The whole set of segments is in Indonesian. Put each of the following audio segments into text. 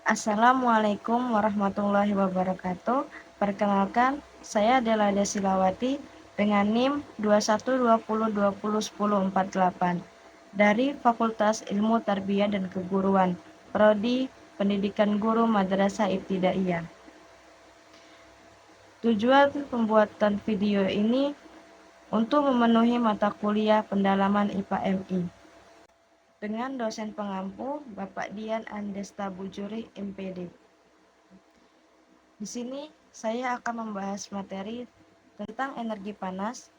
Assalamualaikum warahmatullahi wabarakatuh. Perkenalkan, saya Dela Desilawati dengan NIM 2120201048 dari Fakultas Ilmu Tarbiyah dan Keguruan, Prodi Pendidikan Guru Madrasah Ibtidaiyah. Tujuan pembuatan video ini untuk memenuhi mata kuliah pendalaman IPA MI dengan dosen pengampu Bapak Dian Andesta Bujuri, MPD. Di sini saya akan membahas materi tentang energi panas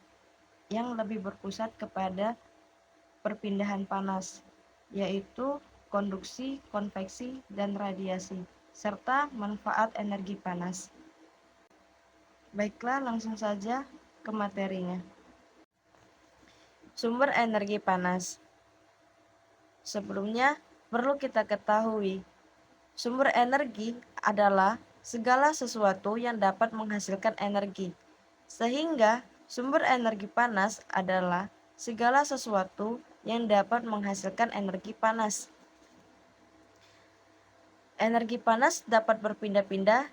yang lebih berpusat kepada perpindahan panas, yaitu konduksi, konveksi, dan radiasi, serta manfaat energi panas. Baiklah, langsung saja ke materinya. Sumber energi panas. Sebelumnya, perlu kita ketahui, sumber energi adalah segala sesuatu yang dapat menghasilkan energi, sehingga sumber energi panas adalah segala sesuatu yang dapat menghasilkan energi panas. Energi panas dapat berpindah-pindah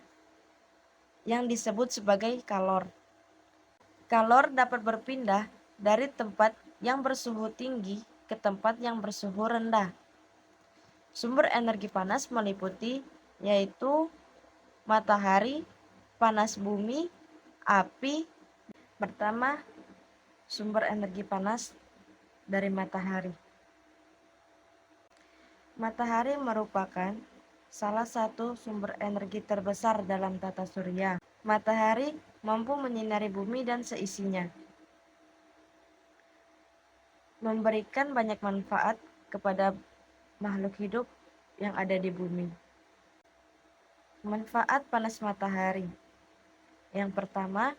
yang disebut sebagai kalor. Kalor dapat berpindah dari tempat yang bersuhu tinggi ke tempat yang bersuhu rendah. Sumber energi panas meliputi yaitu matahari, panas bumi, api. Pertama, sumber energi panas dari matahari. Matahari merupakan salah satu sumber energi terbesar dalam tata surya. Matahari mampu menyinari bumi dan seisinya, memberikan banyak manfaat kepada makhluk hidup yang ada di bumi. Manfaat panas matahari. Yang pertama,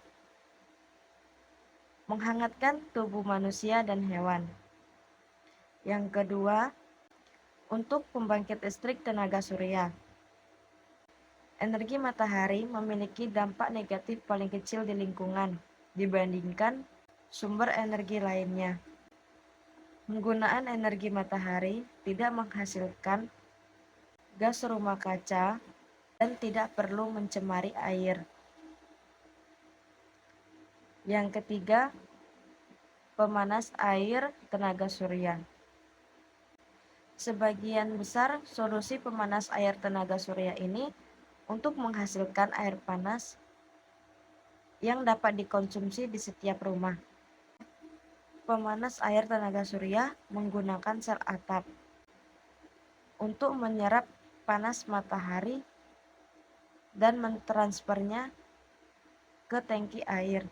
menghangatkan tubuh manusia dan hewan. Yang kedua, untuk pembangkit listrik tenaga surya. Energi matahari memiliki dampak negatif paling kecil di lingkungan dibandingkan sumber energi lainnya. Penggunaan energi matahari tidak menghasilkan gas rumah kaca dan tidak perlu mencemari air. Yang ketiga, pemanas air tenaga surya. Sebagian besar solusi pemanas air tenaga surya ini untuk menghasilkan air panas yang dapat dikonsumsi di setiap rumah. Pemanas air tenaga surya menggunakan sel atap untuk menyerap panas matahari dan mentransfernya ke tangki air.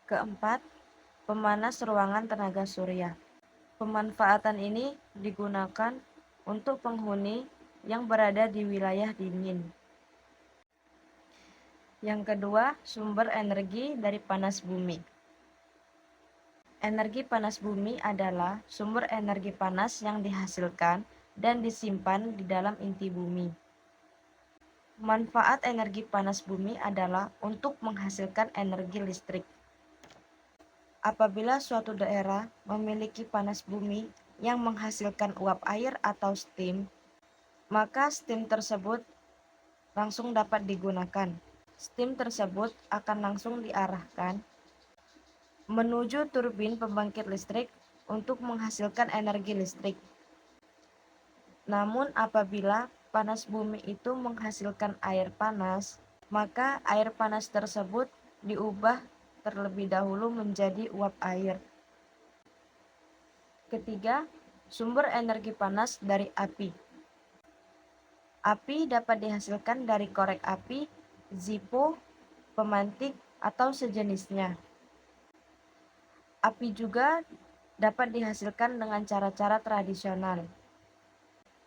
Keempat, pemanas ruangan tenaga surya. Pemanfaatan ini digunakan untuk penghuni yang berada di wilayah dingin. Yang kedua, sumber energi dari panas bumi. Energi panas bumi adalah sumber energi panas yang dihasilkan dan disimpan di dalam inti bumi. Manfaat energi panas bumi adalah untuk menghasilkan energi listrik. Apabila suatu daerah memiliki panas bumi yang menghasilkan uap air atau steam, maka steam tersebut langsung dapat digunakan. Steam tersebut akan langsung diarahkan menuju turbin pembangkit listrik untuk menghasilkan energi listrik. Namun apabila panas bumi itu menghasilkan air panas, maka air panas tersebut diubah terlebih dahulu menjadi uap air. Ketiga, sumber energi panas dari api. Api dapat dihasilkan dari korek api, Zippo, pemantik, atau sejenisnya. Api juga dapat dihasilkan dengan cara-cara tradisional.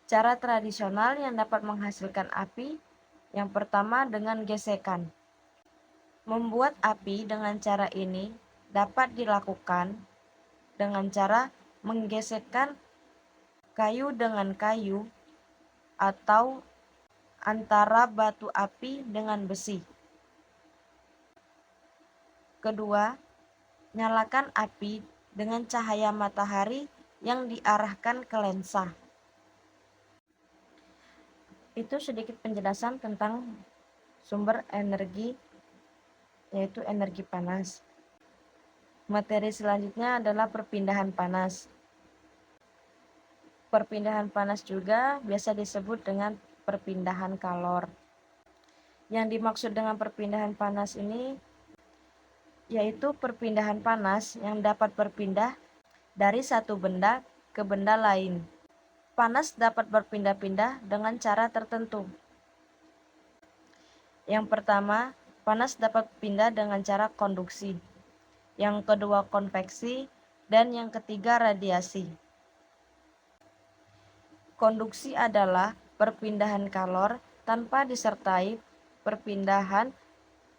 Cara tradisional yang dapat menghasilkan api, yang pertama dengan gesekan. Membuat api dengan cara ini dapat dilakukan dengan cara menggesekkan kayu dengan kayu atau antara batu api dengan besi. Kedua, nyalakan api dengan cahaya matahari yang diarahkan ke lensa. Itu sedikit penjelasan tentang sumber energi, yaitu energi panas. Materi selanjutnya adalah perpindahan panas. Perpindahan panas juga biasa disebut dengan perpindahan kalor. Yang dimaksud dengan perpindahan panas ini yaitu perpindahan panas yang dapat berpindah dari satu benda ke benda lain. Panas dapat berpindah-pindah dengan cara tertentu. Yang pertama, panas dapat pindah dengan cara konduksi. Yang kedua, konveksi. Dan yang ketiga, radiasi. Konduksi adalah perpindahan kalor tanpa disertai perpindahan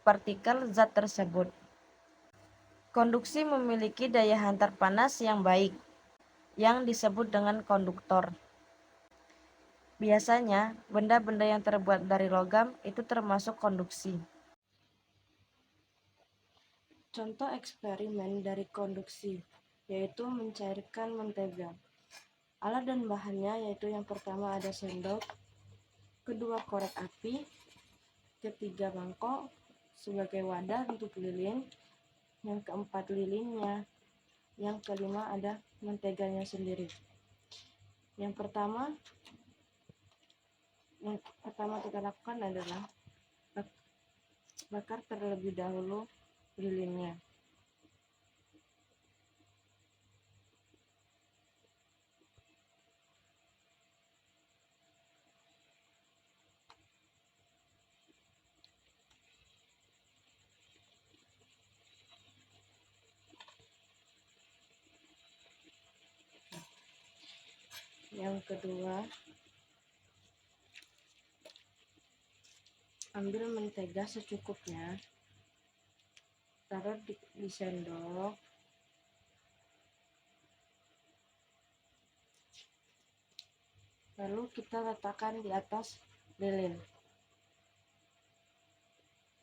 partikel zat tersebut. Konduksi memiliki daya hantar panas yang baik, yang disebut dengan konduktor. Biasanya, benda-benda yang terbuat dari logam itu termasuk konduksi. Contoh eksperimen dari konduksi, yaitu mencairkan mentega. Alat dan bahannya yaitu yang pertama ada sendok, kedua korek api, ketiga mangkok sebagai wadah untuk lilin, yang keempat lilinnya, yang kelima ada menteganya sendiri. Yang pertama kita lakukan adalah bakar terlebih dahulu lilinnya. Yang kedua, ambil mentega secukupnya, taruh di sendok, lalu kita letakkan di atas lilin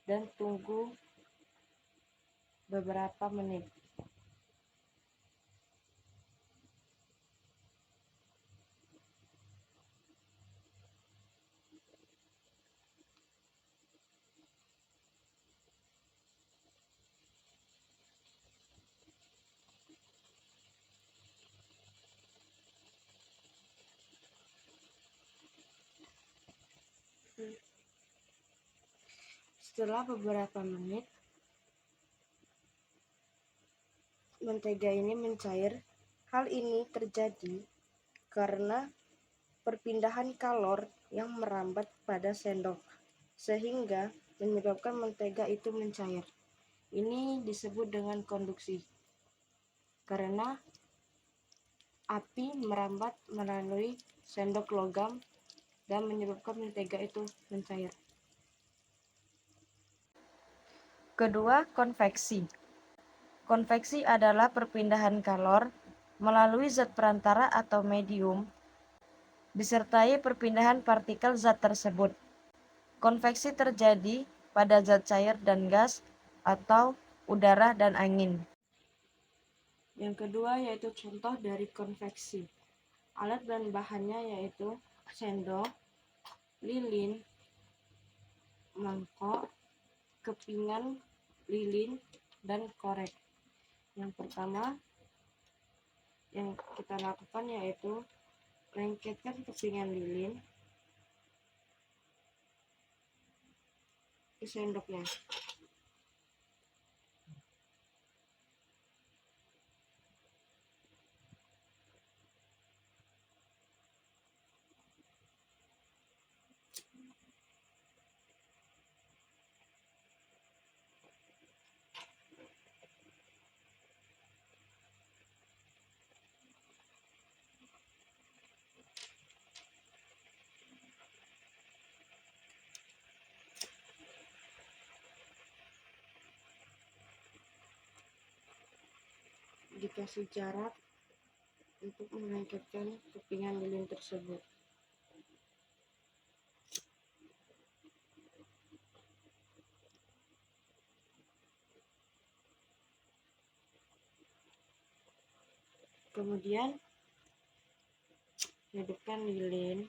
dan tunggu beberapa menit. Setelah beberapa menit, mentega ini mencair. Hal ini terjadi karena perpindahan kalor yang merambat pada sendok, sehingga menyebabkan mentega itu mencair. Ini disebut dengan konduksi, karena api merambat melalui sendok logam dan menyebabkan mentega itu mencair. Kedua, konveksi. Konveksi adalah perpindahan kalor melalui zat perantara atau medium disertai perpindahan partikel zat tersebut. Konveksi terjadi pada zat cair dan gas atau udara dan angin. Yang kedua yaitu contoh dari konveksi. Alat dan bahannya yaitu sendok, lilin, mangkok, kepingan lilin, dan korek. Yang pertama yang kita lakukan yaitu lengketkan kepingan lilin ke sendoknya. Dikasih jarak untuk melengketkan kepingan lilin tersebut. Kemudian hidupkan lilin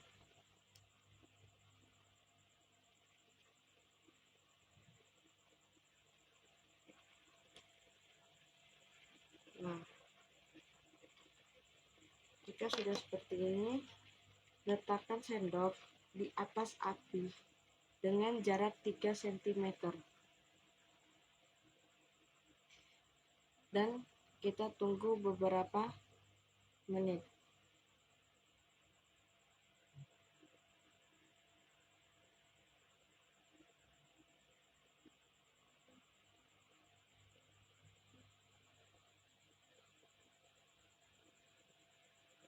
Jika sudah seperti ini, letakkan sendok di atas api dengan jarak 3 cm dan kita tunggu beberapa menit.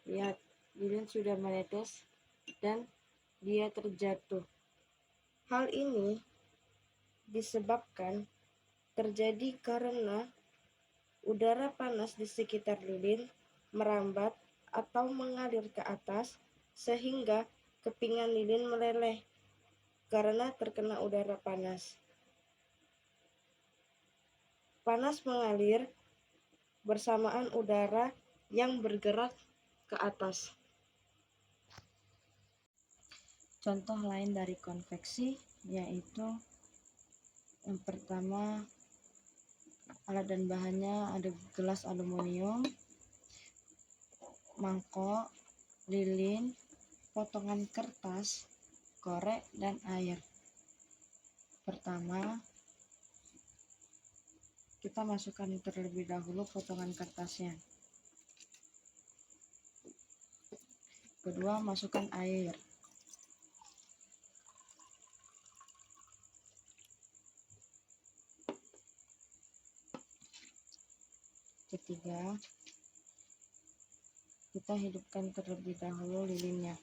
Lihat, lilin sudah menetes dan dia terjatuh. Hal ini disebabkan terjadi karena udara panas di sekitar lilin merambat atau mengalir ke atas sehingga kepingan lilin meleleh karena terkena udara panas. Panas mengalir bersamaan udara yang bergerak ke atas. Contoh lain dari konveksi yaitu yang pertama, alat dan bahannya ada gelas aluminium, mangkok, lilin, potongan kertas, korek, dan air. Pertama, kita masukkan terlebih dahulu potongan kertasnya. Kedua, masukkan air. Ketiga, kita hidupkan terlebih dahulu lilinnya.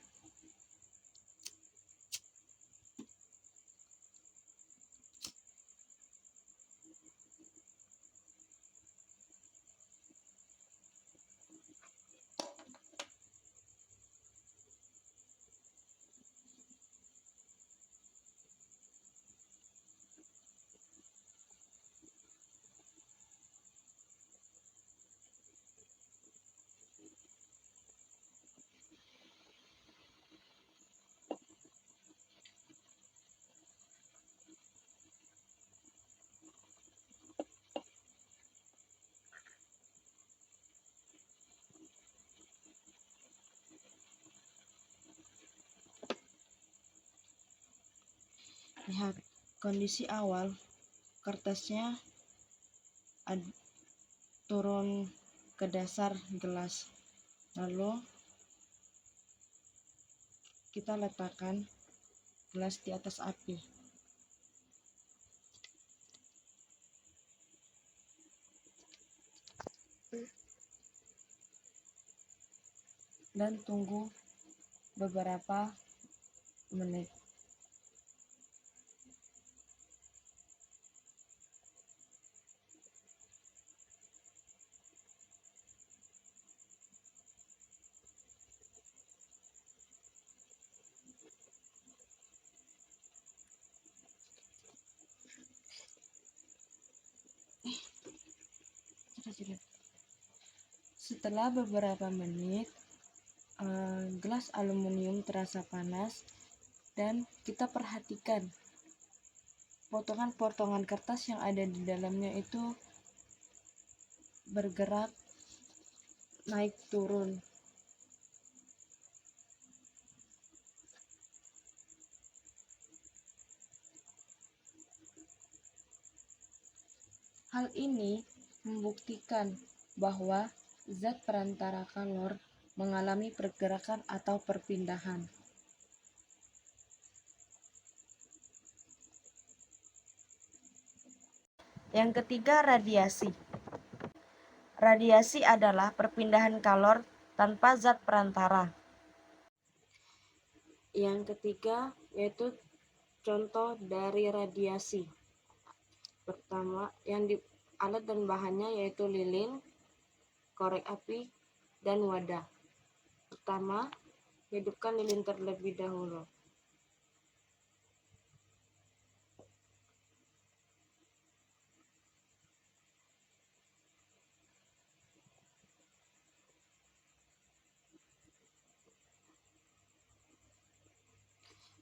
Lihat kondisi awal, kertasnya turun ke dasar gelas. Lalu kita letakkan gelas di atas api. Dan tunggu beberapa menit. Setelah beberapa menit, gelas aluminium terasa panas dan kita perhatikan potongan-potongan kertas yang ada di dalamnya itu bergerak naik turun. Hal ini membuktikan bahwa zat perantara kalor mengalami pergerakan atau perpindahan. Yang ketiga, radiasi. Radiasi adalah perpindahan kalor tanpa zat perantara. Yang ketiga yaitu contoh dari radiasi. Pertama, alat dan bahannya yaitu lilin, korek api, dan wadah. Pertama, hidupkan lilin terlebih dahulu.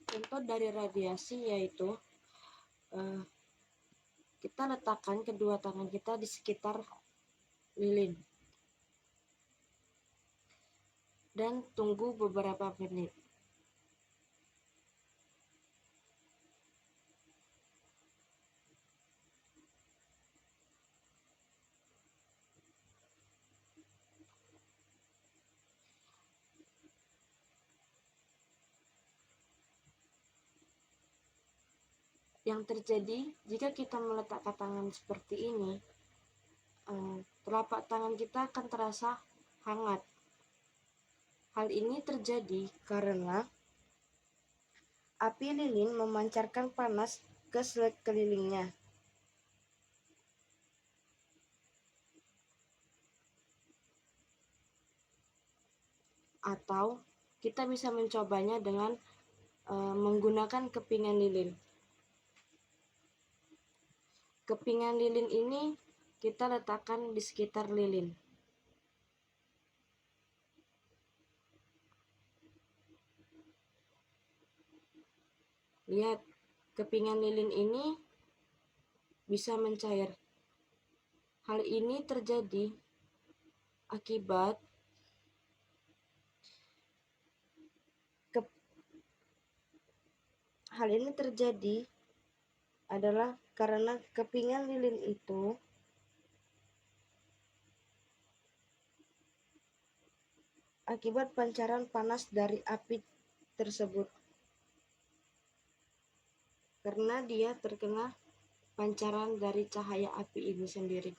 Contoh dari radiasi yaitu kita letakkan kedua tangan kita di sekitar lilin. dan tunggu beberapa menit. Yang terjadi jika kita meletakkan tangan seperti ini, telapak tangan kita akan terasa hangat. Hal ini terjadi karena api lilin memancarkan panas ke sekelilingnya. Atau kita bisa mencobanya dengan menggunakan kepingan lilin. Kepingan lilin ini kita letakkan di sekitar lilin. Lihat, kepingan lilin ini bisa mencair. Hal ini terjadi akibat adalah karena kepingan lilin itu akibat pancaran panas dari api tersebut. Karena dia terkena pancaran dari cahaya api ini sendiri.